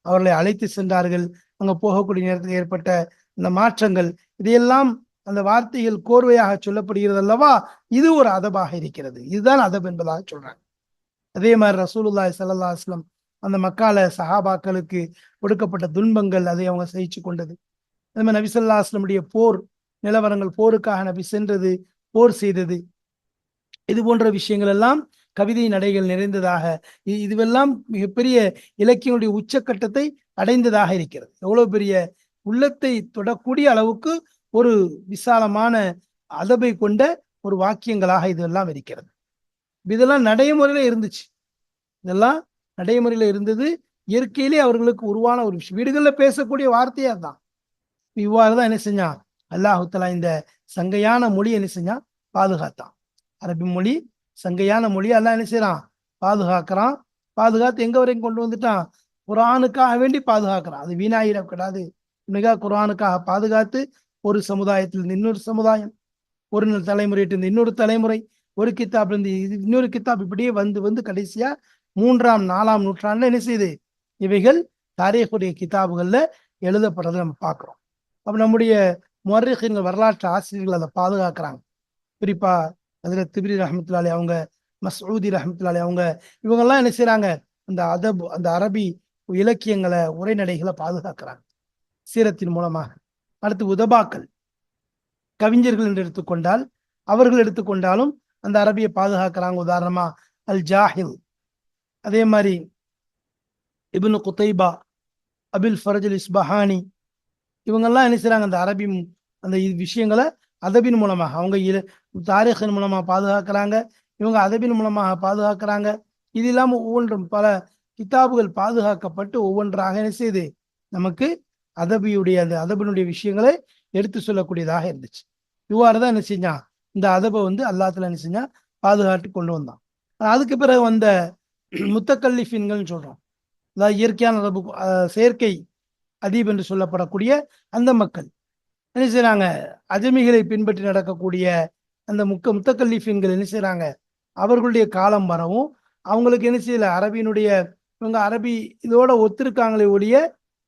அவர்களை அழைத்து சென்றார்கள், அங்க போகக்கூடிய நேரத்தில் ஏற்பட்ட இந்த மாற்றங்கள், இதையெல்லாம் அந்த வார்த்தைகள் கோர்வையாக சொல்லப்படுகிறது அல்லவா, இது ஒரு அதபாக இருக்கிறது. இதுதான் அதப் என்பதாக சொல்றாங்க. அதே மாதிரி ரசூலுல்லாஹி ஸல்லல்லாஹு அலைஹி வஸல்லம் அந்த மக்கால சஹாபாக்களுக்கு கொடுக்கப்பட்ட துன்பங்கள், அதை அவங்க சகிச்சு கொண்டது. அதே மாதிரி நபி ஸல்லல்லாஹு அலைஹி வஸல்லம் போர் நிலவரங்கள், போருக்காக நபி சென்றது, போர் செய்தது, இது போன்ற விஷயங்கள் எல்லாம் கவிதை நடைகள் நிறைந்ததாக, இதுவெல்லாம் மிகப்பெரிய இலக்கியனுடைய உச்சக்கட்டத்தை அடைந்ததாக இருக்கிறது. எவ்வளவு பெரிய உள்ளத்தை தொடக்கூடிய அளவுக்கு ஒரு விசாலமான அதபை கொண்ட ஒரு வாக்கியங்களாக இதெல்லாம் இருக்கிறது. இதெல்லாம் நடைமுறையில இருந்துச்சு. இதெல்லாம் நடைமுறையில இருந்தது. இயற்கையிலே அவர்களுக்கு உருவான ஒரு விஷயம். வீடுகளில் பேசக்கூடிய வார்த்தையா தான். இவ்வாறுதான் என்ன செஞ்சான் அல்லாஹு தஆலா இந்த சங்கையான மொழி என்ன செஞ்சான், பாதுகாத்தான். அரபி மொழி சங்கையான மொழி அல்லாஹ் என்ன செய்யறான், பாதுகாக்கிறான். பாதுகாத்து எங்க வரைக்கும் கொண்டு வந்துட்டான், குர்ஆனுக்காக வேண்டி பாதுகாக்கிறான். அது வீணாயிடக்கூடாது. மிக குர்ஆனுக்காக பாதுகாத்து ஒரு சமுதாயத்திலிருந்து இன்னொரு சமுதாயம், ஒரு தலைமுறையிலிருந்து இன்னொரு தலைமுறை, ஒரு கித்தாப்ல இருந்து இன்னொரு கித்தாப், இப்படியே வந்து வந்து கடைசியா 3ஆம் 4ஆம் நூற்றாண்டுல என்ன செய்யுது, இவைகள் தாரீகுடைய கிதாபுகள்ல எழுதப்படுறதை நம்ம பார்க்கிறோம். அப்ப நம்முடைய முஅர்ரிഖீன்கள், வரலாற்று ஆசிரியர்கள் அதை பாதுகாக்கிறாங்க. குறிப்பா ஹஜ்ரத் திப்ரி ரஹ்மத்துல்லாஹி அவங்க, மஸ்ஊதி ரஹ்மத்துல்லாஹி அவங்க, இவங்கெல்லாம் என்ன செய்யறாங்க, அந்த அரபி இலக்கியங்களை, உரைநடைகளை பாதுகாக்கிறாங்க சீரத்தின் மூலமாக. அடுத்து உதபாக்கள், கவிஞர்கள் என்று எடுத்துக்கொண்டால், அவர்கள் எடுத்துக்கொண்டாலும் அந்த அரபியை பாதுகாக்கிறாங்க. உதாரணமா அல் ஜாஹில், அதே மாதிரி இப்னு குதைபா, அபில் ஃபரஜ் அல் இஸ்பஹானி, இவங்கெல்லாம் என்ன செய்றாங்க, அந்த அரபி அந்த விஷயங்களை அதபின் மூலமாக, அவங்க தாரீഖின் மூலமாக பாதுகாக்கிறாங்க, இவங்க அதபின் மூலமாக பாதுகாக்கிறாங்க. இது இல்லாமல் ஒவ்வொன்றும் பல கிதாபுகள் பாதுகாக்கப்பட்டு ஒவ்வொன்றாக என்ன செய்யுது, நமக்கு அதபியுடைய அந்த அதபினுடைய விஷயங்களை எடுத்து சொல்லக்கூடியதாக இருந்துச்சு. இவ்வாறு தான் என்ன செஞ்சான், இந்த அதபை வந்து அல்லாஹ் தஆலா என்ன செஞ்சான், பாதுகாத்து கொண்டு வந்தான். அதுக்கு பிறகு வந்த முத்தக்கல்லிஃபின்கள் சொல்றோம், அதாவது இயற்கையான அரபு, செயற்கை அதீப் என்று சொல்லப்படக்கூடிய அந்த மக்கள் என்ன செய்யறாங்க, அஜமிகளை பின்பற்றி நடக்கக்கூடிய அந்த முத்தக்கல்லிஃபின்கள் என்ன செய்யறாங்க, அவர்களுடைய காலம் வரவும் அவங்களுக்கு என்ன செய்யல, அரபியினுடைய, இவங்க அரபி இதோட ஒத்திருக்காங்களே ஒழிய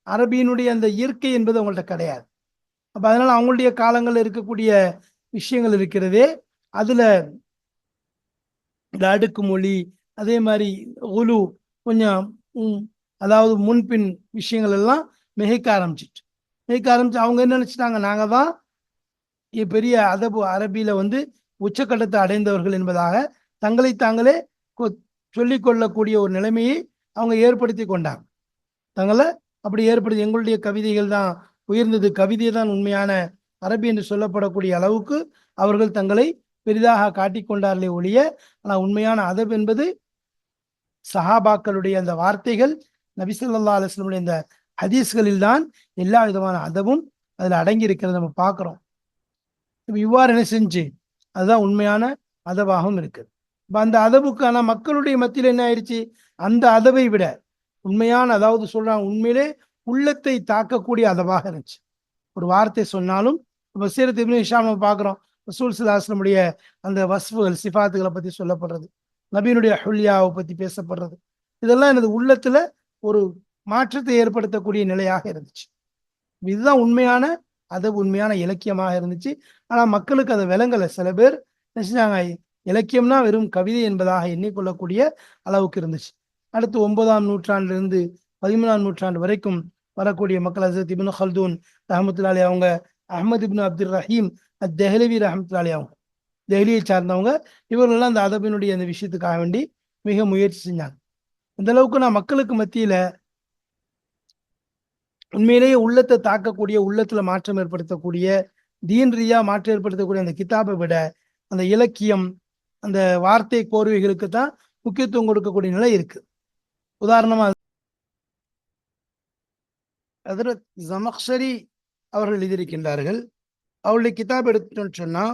அரபியினுடைய அந்த இயற்கை என்பது அவங்கள்ட்ட கிடையாது. அப்ப அதனால அவங்களுடைய காலங்களில் இருக்கக்கூடிய விஷயங்கள் இருக்கிறதே, அதுல இந்த அடுக்கு மொழி, அதே மாதிரி உலு கொஞ்சம் அதாவது முன்பின் விஷயங்கள் எல்லாம் மிகைக்க ஆரம்பிச்சு அவங்க என்ன நினைச்சிட்டாங்க, நாங்க தான் பெரிய அதபு அரபியில வந்து உச்சக்கட்டத்தை அடைந்தவர்கள் என்பதாக தங்களை தாங்களே சொல்லிக் கொள்ளக்கூடிய ஒரு நிலைமையை அவங்க ஏற்படுத்தி கொண்டாங்க. தங்களை அப்படி ஏற்படுத்தி, எங்களுடைய கவிதைகள் தான் உயர்ந்தது, கவிதை தான் உண்மையான அரபி என்று சொல்லப்படக்கூடிய அளவுக்கு அவர்கள் தங்களை பெரிதாக காட்டிக்கொண்டார்களே ஒழிய, ஆனால் உண்மையான அதப் என்பது சஹாபாக்களுடைய அந்த வார்த்தைகள், நபி ஸல்லல்லாஹு அலைஹி வஸல்லம் இந்த ஹதீஸ்களில் தான் எல்லா விதமான அதபும் அதில் அடங்கி இருக்கிறத நம்ம பார்க்கிறோம். இவ்வாறு என்ன செஞ்சு அதுதான் உண்மையான அதபாகவும் இருக்குது. இப்போ அந்த அதபுக்கான மக்களுடைய மத்தியில் என்ன ஆயிடுச்சு, அந்த அதபை விட உண்மையான, அதாவது சொல்றாங்க, உண்மையிலே உள்ளத்தை தாக்கக்கூடிய அதபாக இருந்துச்சு. ஒரு வார்த்தை சொன்னாலும், இப்போ சீரத் இப்னு ஹிஷாம் நம்ம பார்க்குறோம், ரசூல் ஸல்லல்லாஹு அலைஹி வஸல்லம் அந்த வஸ்ஃபுகள், சிஃபாத்துகளை பற்றி சொல்லப்படுறது, நபியினுடைய ஹுல்யாவை பற்றி பேசப்படுறது, இதெல்லாம் எனது உள்ளத்துல ஒரு மாற்றத்தை ஏற்படுத்தக்கூடிய நிலையாக இருந்துச்சு. இதுதான் உண்மையான அதப், உண்மையான இலக்கியமாக இருந்துச்சு. ஆனா மக்களுக்கு அதை விளங்கலை. சில பேர் நினைச்சாங்க இலக்கியம்னா வெறும் கவிதை என்பதாக எண்ணிக்கொள்ளக்கூடிய அளவுக்கு இருந்துச்சு. அடுத்து 9ஆம் நூற்றாண்டிலிருந்து 13ஆம் நூற்றாண்டு வரைக்கும் வரக்கூடிய மக்கள், ஹஜ்ரத் இப்னு ஹல்தூன் ரஹ்மத்துல்லாஹி அவங்க அஹ்மது இப்னு அப்துல் ரஹீம் அத்-தெஹ்லவி ரஹ்மத்துல்லாஹி அவங்க, டெல்லியை சார்ந்தவங்க. இவர்களெல்லாம் அந்த அதபினுடைய அந்த விஷயத்துக்காக வேண்டி மிக முயற்சி செஞ்சாங்க. இந்த அளவுக்கு நான் மக்களுக்கு மத்தியில உண்மையிலேயே உள்ளத்தை தாக்கக்கூடிய, உள்ளத்துல மாற்றம் ஏற்படுத்தக்கூடிய, தீன் ரீதியா மாற்றம் ஏற்படுத்தக்கூடிய அந்த கிதாபை விட அந்த இலக்கியம், அந்த வார்த்தை கோர்வைகளுக்கு தான் முக்கியத்துவம் கொடுக்கக்கூடிய நிலை இருக்கு. உதாரணமா ஹஜ்ரத் ஜமக்ஷரி அவர்கள் எழுதியிருக்கின்றார்கள். அவருடைய கிதாப் எடுத்துட்டோம்னு சொன்னா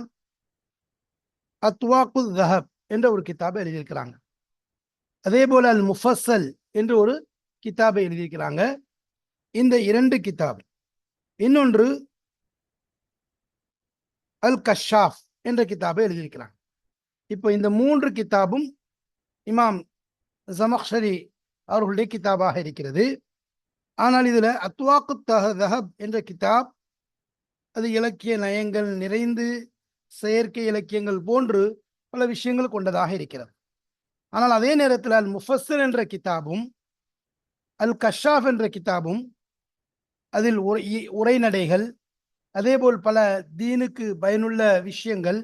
அத்வாக்கு தஹப் என்ற ஒரு கிதாபை எழுதியிருக்கிறாங்க. அதே போல அல் முஃபஸ்ஸல் என்று ஒரு கிதாபை எழுதியிருக்கிறாங்க. இந்த 2 கிதாப், இன்னொன்று அல் கஷாஃப் என்ற கிதாபை எழுதியிருக்கிறாங்க. இப்போ இந்த 3 கிதாபும் இமாம் ஜமக்ஷரி அவர்களுடைய கிதாபாக இருக்கிறது. ஆனால் இதுல அத்வாக்கு தஹப் என்ற கிதாப் அது இலக்கிய நயங்கள் நிறைந்து செயற்கை இலக்கியங்கள் போன்று பல விஷயங்கள் கொண்டதாக இருக்கிறது. ஆனால் அதே நேரத்தில் அல் முஃபஸ்ஸல் என்ற கிதாபும் அல் கஷாஃப் என்ற கிதாபும் அதில் உரைநடைகள், அதேபோல் பல தீனுக்கு பயனுள்ள விஷயங்கள்,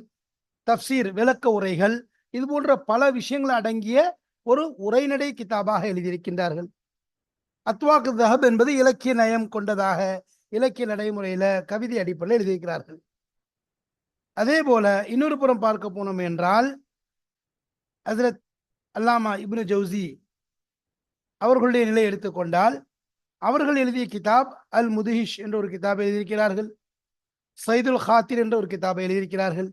தப்சீர் விளக்க உரைகள், இது போன்ற பல விஷயங்கள் அடங்கிய ஒரு உரைநடை கிதாபாக எழுதியிருக்கின்றார்கள். அத்வாக்கு தஹப் என்பது இலக்கிய நயம் கொண்டதாக இலக்கிய நடைமுறையில கவிதை அடிப்படையில் எழுதியிருக்கிறார்கள். அதே போல இன்னொரு புறம் பார்க்க போனோம் என்றால் ஹஜ்ரத் அல்லாமா இப்னு ஜவுசி அவர்களுடைய நிலை எடுத்துக்கொண்டால் அவர்கள் எழுதிய கிதாப் அல் முதுஹிஷ் என்ற ஒரு கிதாபை எழுதியிருக்கிறார்கள். சைதுல் ஹாத்திர் என்ற ஒரு கிதாபை எழுதியிருக்கிறார்கள்.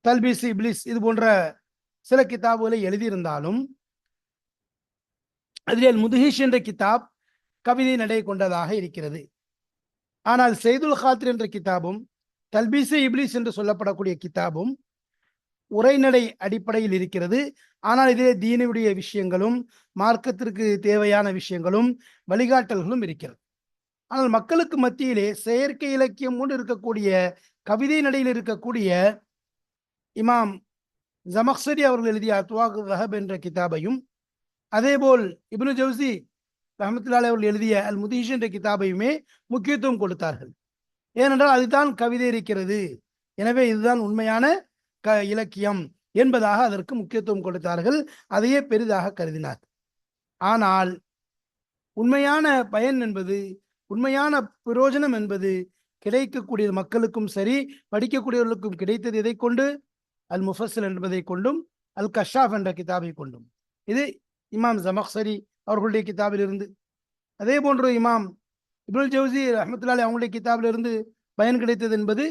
தல்பீஸ் இப்லிஸ் இது போன்ற சில கிதாபுகளை எழுதியிருந்தாலும் அதில் அல் முதுஹிஷ் என்ற கிதாப் கவிதை நடை கொண்டதாக இருக்கிறது. ஆனால் சைதுல் ஹாத்திர் என்ற கிதாபும் தல்பீஸ் இப்லிஸ் என்று சொல்லப்படக்கூடிய கிதாபும் உரைநடை அடிப்படையில் இருக்கிறது. ஆனால் இதிலே தீனுடைய விஷயங்களும் மார்க்கத்திற்கு தேவையான விஷயங்களும் வழிகாட்டல்களும் இருக்கிறது. ஆனால் மக்களுக்கு மத்தியிலே செயற்கை இலக்கியம் கொண்டு இருக்கக்கூடிய கவிதை நடையில் இருக்கக்கூடிய இமாம் ஜமக்ஷரி அவர்கள் எழுதிய அத்வாக்கு தஹப் என்ற கிதாபையும், அதேபோல் இப்னு ஜவுசி ரஹ்மத்துல்லாஹி அவர்கள் எழுதிய அல் முதுஹிஷ் என்ற கிதாபையுமே முக்கியத்துவம் கொடுத்தார்கள். ஏனென்றால் அதுதான் கவிதை இருக்கிறது, எனவே இதுதான் உண்மையான இலக்கியம் என்பதாக அதற்கு முக்கியத்துவம் கொடுத்தார்கள். அதையே பெரிதாக கருதினார். ஆனால் உண்மையான பயன் என்பது, உண்மையான பிரயோஜனம் என்பது கிடைக்கக்கூடிய மக்களுக்கும் சரி படிக்கக்கூடியவர்களுக்கும் கிடைத்தது எதை கொண்டு? அல் முஃபஸ்ஸல் என்பதை கொண்டும் அல் கஷாஃப் என்ற கிதாபை கொண்டும். இது இமாம் ஜமக்ஷரி அவர்களுடைய கிதாபிலிருந்து. அதே போன்று இமாம் இப்னுல் ஜவுசி ரஹ்மத்துல்லாஹி அவங்களுடைய கிதாபிலிருந்து பயன் கிடைத்தது என்பது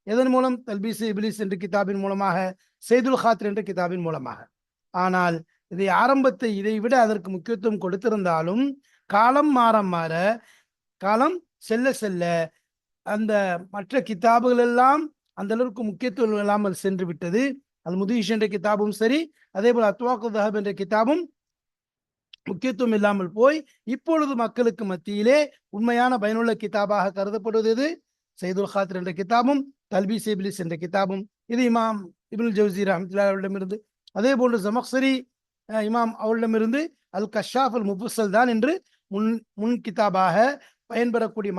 எதன் மூலம்? தல்பீஸ் இப்லிஸ் என்ற கிதாபின் மூலமாக, சைதுல் ஹாத்திர் என்ற கிதாபின் மூலமாக. ஆனால் இதை ஆரம்பத்தை இதை விட அதற்கு முக்கியத்துவம் கொடுத்திருந்தாலும் காலம் மாற காலம் செல்ல செல்ல அந்த மற்ற கிதாபுகள் எல்லாம் அந்த அளவுக்கு முக்கியத்துவம் இல்லாமல் சென்று விட்டது. அல் முதுஹிஷ் என்ற கிதாபும் சரி, அதே போல் அத்வாக்கு தஹப் என்ற கிதாபும் முக்கியத்துவம் இல்லாமல் போய் இப்பொழுது மக்களுக்கு மத்தியிலே உண்மையான பயனுள்ள கிதாபாக கருதப்படுவது எது? சைதுல் ஹாத்திர் என்ற கிதாபும் தல்பீஸ் இப்லிஸ் என்ற கிதாபும். இது இமாம் இப்னுல் ஜவுசி ரஹ்மத்துல்லாஹி அவரிடமிருந்து. அதே போன்று ஜமக்ஷரி இமாம் அவரிடமிருந்து அல் கஷாஃப் அல் முஃபஸ்ஸல் தான் என்று முன் கிதாபாக பயன்பெறக்கூடிய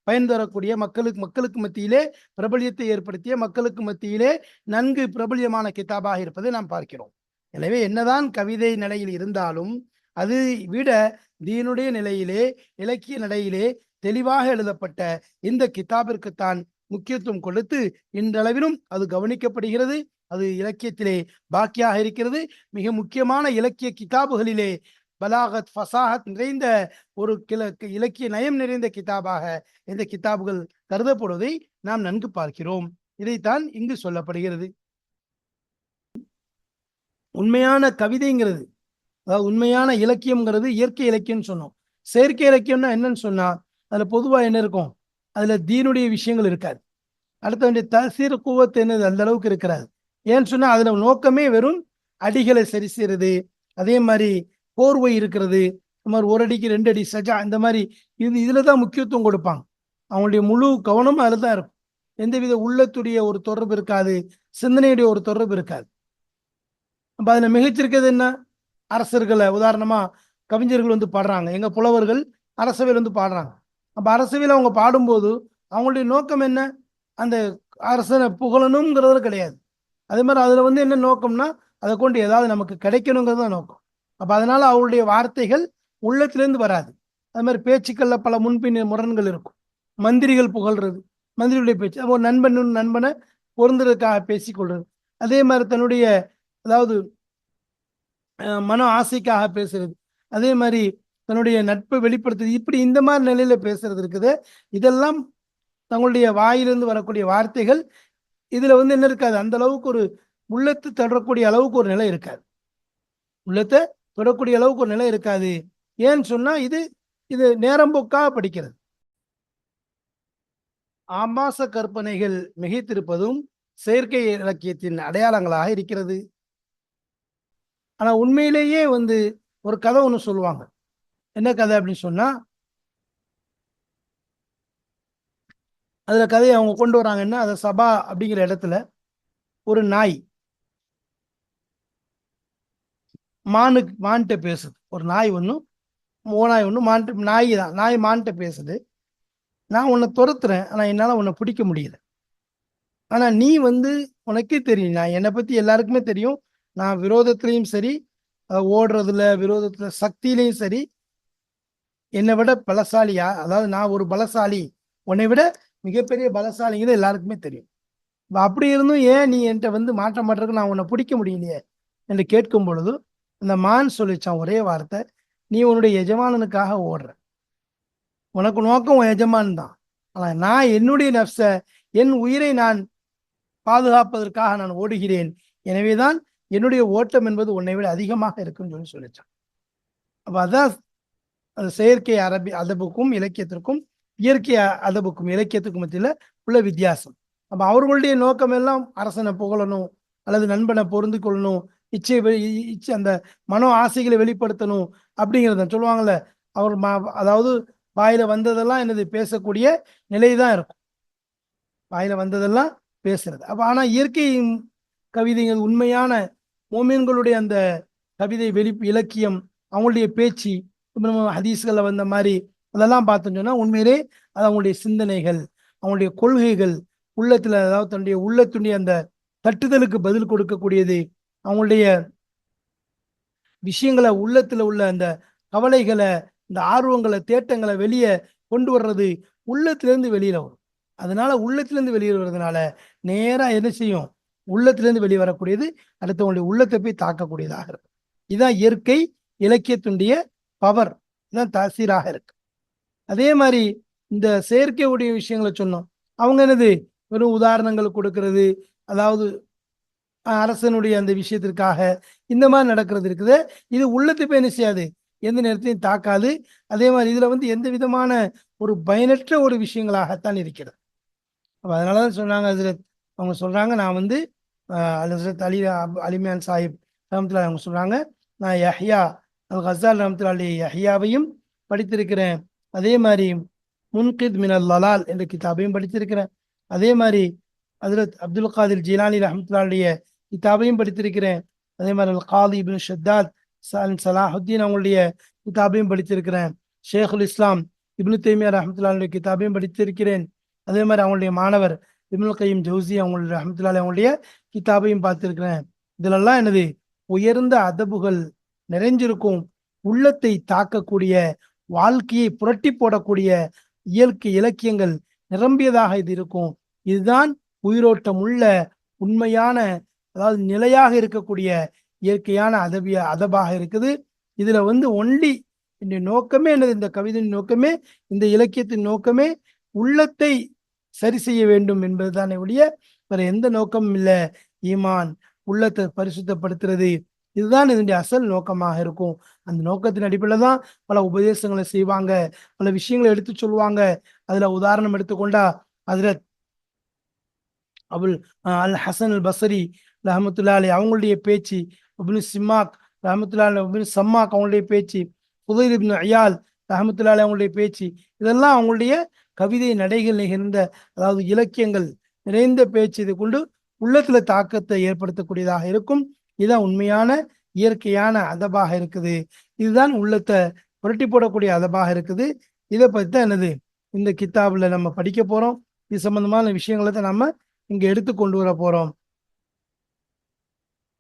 பயன் தரக்கூடிய மக்களுக்கு மத்தியிலே பிரபல்யத்தை ஏற்படுத்திய, மக்களுக்கு மத்தியிலே நன்கு பிரபல்யமான கிதாபாக இருப்பதை நாம் பார்க்கிறோம். எனவே என்னதான் கவிதை நிலையில் இருந்தாலும் அது விட தீனுடைய நிலையிலே இலக்கிய நடையிலே தெளிவாக எழுதப்பட்ட இந்த கிதாபிற்குத்தான் முக்கியத்துவம் கொடுத்து இன்றளவிலும் அது கவனிக்கப்படுகிறது. அது இலக்கியத்திலே பாக்கியாக இருக்கிறது. மிக முக்கியமான இலக்கிய கிதாபுகளிலே பலாகத் ஃபசாஹத் நிறைந்த ஒரு இலக்கிய நயம் நிறைந்த கிதாபாக இந்த கிதாபுகள் கருதப்படுவதை நாம் நன்கு பார்க்கிறோம். இதைத்தான் இங்கு சொல்லப்படுகிறது. உண்மையான கவிதைங்கிறது, அதாவது உண்மையான இலக்கியம்ங்கிறது இயற்கை இலக்கியம்னு சொன்னோம். செயற்கை இலக்கியம்னா என்னன்னு சொன்னா அதுல பொதுவா என்ன இருக்கும்? அதுல தீனுடைய விஷயங்கள் இருக்காது. அடுத்த வேண்டிய தசீர் குவத் என்னது அந்த அளவுக்கு இருக்கிறாது. ஏன்னு சொன்னா அதுல நோக்கமே வெறும் அடிகளை சரி செய்யறது, அதே மாதிரி போர்வை இருக்கிறது, இந்த மாதிரி ஒரு அடிக்கு 2 அடி சஜா, இந்த மாதிரி இதுல தான் முக்கியத்துவம் கொடுப்பாங்க. அவங்களுடைய முழு கவனம் அதுல தான் இருக்கும். எந்தவித உள்ளத்துடைய ஒரு தொடர்பு இருக்காது, சிந்தனையுடைய ஒரு தொடர்பு இருக்காது. அப்ப அதுல மிகச்சிருக்கிறது என்ன? அரசர்களை உதாரணமா கவிஞர்கள் வந்து பாடுறாங்க, எங்க புலவர்கள் அரசவையில் வந்து பாடுறாங்க. அப்ப அரசவையில் அவங்க பாடும்போது அவங்களுடைய நோக்கம் என்ன? அந்த அரசனை புகழணுங்கிறது கிடையாது. அதே மாதிரி அதுல வந்து என்ன நோக்கம்னா, அதை கொண்டு ஏதாவது நமக்கு கிடைக்கணுங்கிறது தான் நோக்கம். அப்ப அதனால அவருடைய வார்த்தைகள் உள்ளத்திலிருந்து வராது. அது மாதிரி பேச்சுக்கள்ல பல முன்பின் முரண்கள் இருக்கும். மந்திரிகள் புகழ்றது, மந்திரிகளுடைய பேச்சு, அப்போ ஒரு நண்பன் நண்பனை பொருந்துறதுக்காக பேசிக்கொள்றது. அதே மாதிரி தன்னுடைய அதாவது மன ஆசைக்காக பேசுறது, அதே மாதிரி தன்னுடைய நட்பை வெளிப்படுத்துறது, இப்படி இந்த மாதிரி நிலையில பேசுறது இருக்குது. இதெல்லாம் தங்களுடைய வாயிலிருந்து வரக்கூடிய வார்த்தைகள். இதுல வந்து என்ன இருக்காது, அந்த அளவுக்கு ஒரு உள்ளத்தை தொடரக்கூடிய அளவுக்கு ஒரு நிலை இருக்காது. உள்ளத்தை தொடக்கூடிய அளவுக்கு ஒரு நிலை இருக்காது. ஏன்னு சொன்னா இது இது நேரம்போக்காக படிக்கிறது. ஆபாச கற்பனைகள் மிகைத்திருப்பதும் செயற்கை இலக்கியத்தின் அடையாளங்களாக இருக்கிறது. ஆனா உண்மையிலேயே வந்து ஒரு கதை ஒண்ணு சொல்லுவாங்க. என்ன கதை அப்படின்னு சொன்னா, அதுல கதையை அவங்க கொண்டு வராங்கன்னா, அதை சபா அப்படிங்கிற இடத்துல ஒரு நாய் மான்கிட்ட பேசுது. ஒரு நாய் ஒன்றும் ஓநாய் ஒன்றும் மான்ட்டு, நாய் தான், நாய் மான்கிட்ட பேசுது. நான் உன்னை துரத்துறேன், ஆனா என்னால உன்னை பிடிக்க முடியல. ஆனா நீ வந்து, உனக்கே தெரியும், நான் என்னை பத்தி எல்லாருக்குமே தெரியும், நான் விரோதத்திலையும் சரி, ஓடுறதுல விரோதத்துல சக்தியிலையும் சரி, என்னை விட பலசாலியா, அதாவது நான் ஒரு பலசாலி, உன்னை விட மிகப்பெரிய பலசாலிங்கிறது எல்லாருக்குமே தெரியும். அப்படி இருந்தும் ஏன் நீ என்கிட்ட வந்து மாற்ற மாட்டேருக்கு, நான் உன்னை பிடிக்க முடியலையே என்று கேட்கும் பொழுது அந்த மான் சொல்லிச்சான் ஒரே வார்த்தை, நீ உன்னுடைய எஜமானனுக்காக ஓடுற, உனக்கு நோக்கம் உன் எஜமான் தான். ஆனா நான் என்னுடைய நப்ச, என் உயிரை நான் பாதுகாப்பதற்காக நான் ஓடுகிறேன். எனவேதான் என்னுடைய ஓட்டம் என்பது உன்னை விட அதிகமாக இருக்குன்னு சொல்லி சொல்லிச்சான். அப்ப அதான் அது செயற்கை அதபுக்கும் இலக்கியத்திற்கும், இயற்கை அதபுக்கும் இலக்கியத்துக்கும் மத்தியில உள்ள வித்தியாசம். அப்ப அவர்களுடைய நோக்கம் எல்லாம் அரசனை புகழணும், அல்லது நண்பனை பொருந்து கொள்ளணும், இச்சை இச்சை அந்த மனோ ஆசைகளை வெளிப்படுத்தணும் அப்படிங்கிறத சொல்லுவாங்கல்ல. அவர் அதாவது வாயில வந்ததெல்லாம் என்னது பேசக்கூடிய நிலைதான் இருக்கும். வாயில வந்ததெல்லாம் பேசுறது. அப்ப ஆனா இயற்கை கவிதைகள், உண்மையான மோமின்களுடைய அந்த கவிதை இலக்கியம், அவங்களுடைய பேச்சு, ஹதீஸ்கள்ல வந்த மாதிரி அதெல்லாம் பார்த்தோம்னு சொன்னா உண்மையிலே அது அவங்களுடைய சிந்தனைகள், அவங்களுடைய கொள்கைகள், உள்ளத்துல, அதாவது தன்னுடைய உள்ளத்துடைய அந்த தட்டுதலுக்கு பதில் கொடுக்கக்கூடியது, அவங்களுடைய விஷயங்களை, உள்ளத்துல உள்ள அந்த கவலைகளை, இந்த ஆர்வங்களை, தேட்டங்களை வெளியே கொண்டு வர்றது உள்ளத்திலிருந்து வெளியில வரும். அதனால உள்ளத்திலிருந்து வெளியே வர்றதுனால நேரா என்ன செய்யும், உள்ளத்திலிருந்து வெளியே வரக்கூடியது அடுத்தவங்களுடைய உள்ளத்தை போய் தாக்கக்கூடியதாக இருக்கு. இதுதான் இயற்கை இலக்கியத்துடைய பவர், இதுதான் தாசீராக இருக்கு. அதே மாதிரி இந்த செயற்கையுடைய விஷயங்களை சொன்னோம். அவங்க என்னது வெறும் உதாரணங்கள் கொடுக்கிறது, அதாவது அரசனுடைய அந்த விஷயத்திற்காக இந்த மாதிரி நடக்கிறது இருக்குது. இது உள்ளத்தை போய் என்ன செய்யாது, எந்த நேரத்தையும் தாக்காது. அதே மாதிரி இதுல வந்து எந்த விதமான ஒரு பயனற்ற ஒரு விஷயங்களாகத்தான் இருக்கிறது. அதனாலதான் சொன்னாங்க ஹசரத், அவங்க சொல்றாங்க, நான் வந்து ஹசரத் அலிமியான் சாஹிப் ரஹமத்துல்லாஹி அவங்க சொல்றாங்க, நான் யஹ்யா அல் கசால் ரஹமத்துல்லாஹி யஹ்யாவையும் படித்திருக்கிறேன், அதே மாதிரி முன்கித் மினல் லலால் என்ற கிதாபையும் படித்திருக்கிறேன், அதே மாதிரி ஹசரத் அப்துல் காதிர் ஜிலானி ரஹமத்துல்லாஹிய கிதாபையும் படித்திருக்கிறேன், அதே மாதிரி அல் காதி இப்னு ஷத்தாத் சலாஹுத்தீன் அவங்களுடைய கிதாபையும் படித்திருக்கிறேன், ஷேகுல் இஸ்லாம் இப்னு தைமியா ரஹமத்துல்லாஹிய கிதாபையும் படித்திருக்கிறேன், அதே மாதிரி அவங்களுடைய மாணவர் இப்னுல் கையம் ஜவுசி அவங்களுடைய ரஹமத்துல்லாஹி அவங்களுடைய கிதாபையும் பார்த்திருக்கிறேன். இதுலெல்லாம் என்னது உயர்ந்த அதபுகள் நிறைஞ்சிருக்கும், உள்ளத்தை தாக்கக்கூடிய, வாழ்க்கையை புரட்டி போடக்கூடிய இயற்கை இலக்கியங்கள் நிரம்பியதாக இது இருக்கும். இதுதான் உயிரோட்டம் உள்ள உண்மையான, அதாவது நிலையாக இருக்கக்கூடிய இயற்கையான அதபாக இருக்குது. இதுல வந்து ஒன்லி இந்த நோக்கமே என்னது, இந்த கவிதையின் நோக்கமே, இந்த இலக்கியத்தின் நோக்கமே உள்ளத்தை சரி செய்ய வேண்டும் என்பதுதானே ஒழிய வேற எந்த நோக்கமும் இல்லை. ஈமான், உள்ளத்தை பரிசுத்தப்படுத்துறது, இதுதான் இதனுடைய அசல் நோக்கமாக இருக்கும். அந்த நோக்கத்தின் அடிப்படையில் தான் பல உபதேசங்களை செய்வாங்க, பல விஷயங்களை எடுத்து சொல்லுவாங்க. அதுல உதாரணம் எடுத்துக்கொண்டா ஹஜ்ரத் அபுல் அல் ஹசன் அல் பஸ்ரி ரஹமத்துல்லாஹி அலைஹி அவங்களுடைய பேச்சு, இப்னு சிம்மாக் ரஹமத்துல்லாஹி அலைஹி, இப்னு சம்மாக் அவங்களுடைய பேச்சு, ஃபுதைல் இப்னு இயால் ரஹமத்துல்லாஹி அலைஹி அவங்களுடைய பேச்சு, இதெல்லாம் அவங்களுடைய கவிதை நடைகள் நிகழ்ந்த, அதாவது இலக்கியங்கள் நிறைந்த பேச்சு. இது கொண்டு உள்ளத்துல தாக்கத்தை ஏற்படுத்தக்கூடியதாக இருக்கும். இதுதான் உண்மையான இயற்கையான அதபாக இருக்குது. இதுதான் உள்ளத்தை புரட்டி போடக்கூடிய அதபாக இருக்குது. இதை பத்தி தான் என்னது இந்த கித்தாப்ல நம்ம படிக்க போறோம். இது சம்பந்தமான விஷயங்களை தான் நம்ம இங்க எடுத்து கொண்டு வர போறோம்.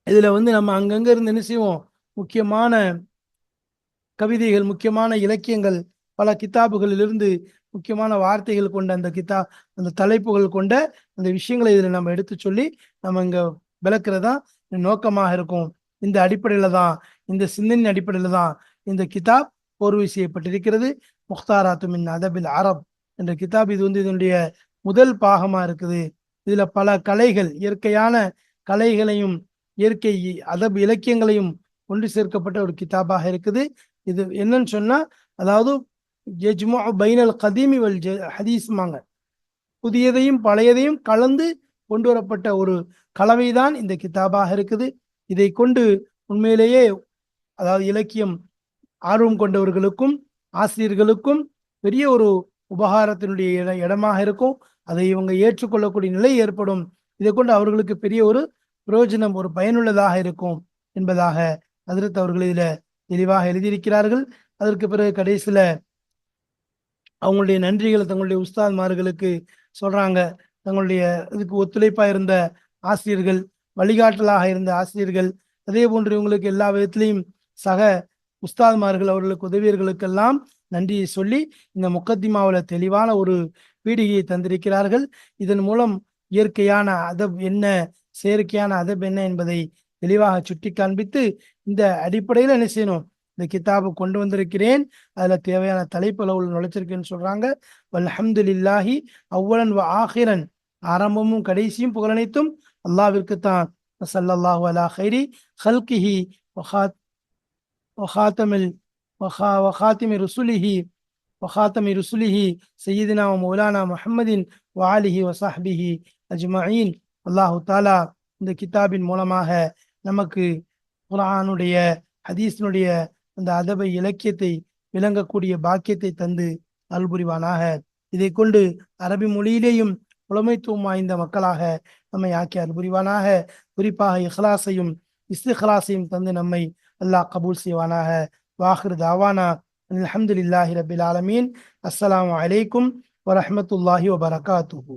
இதுல நம்ம அங்கங்க இருந்து என்ன செய்வோம், முக்கியமான கவிதைகள், முக்கியமான இலக்கியங்கள், பல கித்தாபுகளிலிருந்து முக்கியமான வார்த்தைகள் கொண்ட அந்த தலைப்புகள் கொண்ட அந்த விஷயங்களை இதில் நம்ம எடுத்து சொல்லி நம்ம இங்க விளக்குறதா நோக்கமாக இருக்கும். இந்த அடிப்படையில தான், இந்த சிந்தனை அடிப்படையில தான் இந்த கிதாப் போர்வை செய்யப்பட்டிருக்கிறது. முக்தாராத்து மின் அதபில் அரப் என்ற கிதாப் இது இதனுடைய முதல் பாகமா இருக்குது. இதுல பல கலைகள், இயற்கையான கலைகளையும் இயற்கை அதப் இலக்கியங்களையும் ஒன்று சேர்க்கப்பட்ட ஒரு கிதாபாக இருக்குது. இது என்னன்னு சொன்னா, அதாவது பைனல் கதீமி வல் ஹதீஸ்மாங்க, புதியதையும் பழையதையும் கலந்து கொண்டு வரப்பட்ட ஒரு கலவைதான் இந்த கிதாபாக இருக்குது. இதை கொண்டு உண்மையிலேயே, அதாவது இலக்கியம் ஆர்வம் கொண்டவர்களுக்கும் ஆசிரியர்களுக்கும் பெரிய ஒரு உபகாரத்தினுடைய இடமாக இருக்கும். அதை இவங்க ஏற்றுக்கொள்ளக்கூடிய நிலை ஏற்படும். இதை கொண்டு அவர்களுக்கு பெரிய ஒரு பிரயோஜனம், ஒரு பயனுள்ளதாக இருக்கும் என்பதாக ஹஜ்ரத் அவர்கள் இதில் தெளிவாக எழுதியிருக்கிறார்கள். அதற்கு பிறகு கடைசியில அவங்களுடைய நன்றிகளை தங்களுடைய உஸ்தாத்மார்களுக்கு சொல்றாங்க. தங்களுடைய இதுக்கு ஒத்துழைப்பா இருந்த ஆசிரியர்கள், வழிகாட்டலாக இருந்த ஆசிரியர்கள், அதே போன்று இவங்களுக்கு எல்லா விதத்திலையும் சக உஸ்தாத்மார்கள், அவர்களுக்கு உதவியர்களுக்கெல்லாம் நன்றியை சொல்லி இந்த முக்கத்திமாவில் தெளிவான ஒரு பீடிகையை தந்திருக்கிறார்கள். இதன் மூலம் இயற்கையான அதப் என்ன, செயற்கையான அதப் என்ன என்பதை தெளிவாக சுட்டி காண்பித்து, இந்த அடிப்படையில் என்ன செய்யணும், இந்த கிதாபை கொண்டு வந்திருக்கிறேன், அதுல தேவையான தலைப்புல உள்ள நுழைச்சிருக்கேன்னு சொல்றாங்க. வல்ஹம்துலில்லாஹி அவ்வளன் வ ஆஹிரன், ஆரம்பமும் கடைசியும் புகழனைத்தும் அல்லாஹ்விற்குத்தான். ஸல்லல்லாஹு அலா கைரி ஹல்கிஹி வகாத்திமி ருசுலிஹி சையீதினா வ மௌலானா முஹம்மதின் வ ஆலிஹி வ ஸஹ்பிஹி அஜ்மஈன். அல்லாஹு தாலா இந்த கிதாபின் மூலமாக நமக்கு குர்ஆனுடைய, ஹதீஸினுடைய அந்த அதபை, இலக்கியத்தை விளங்கக்கூடிய பாக்கியத்தை தந்து அருள்புரிவானாக. இதை கொண்டு அரபி மொழியிலேயும் புலமைத்துவம் வாய்ந்த மக்களாக நம்மை ஆக்கி அருள்புரிவானாக. குறிப்பாக இஹ்லாஸையும் இஸ்திஹ்லாஸையும் தந்து நம்மை அல்லாஹ் கபூல் செய்வானாக. வாஹிர் தாவானா அல்ஹம்துலில்லாஹி ரபில் ஆலமீன். அஸ்ஸலாமு அலைக்கும் வரஹ்மத்துல்லாஹி வபரகாத்துஹு.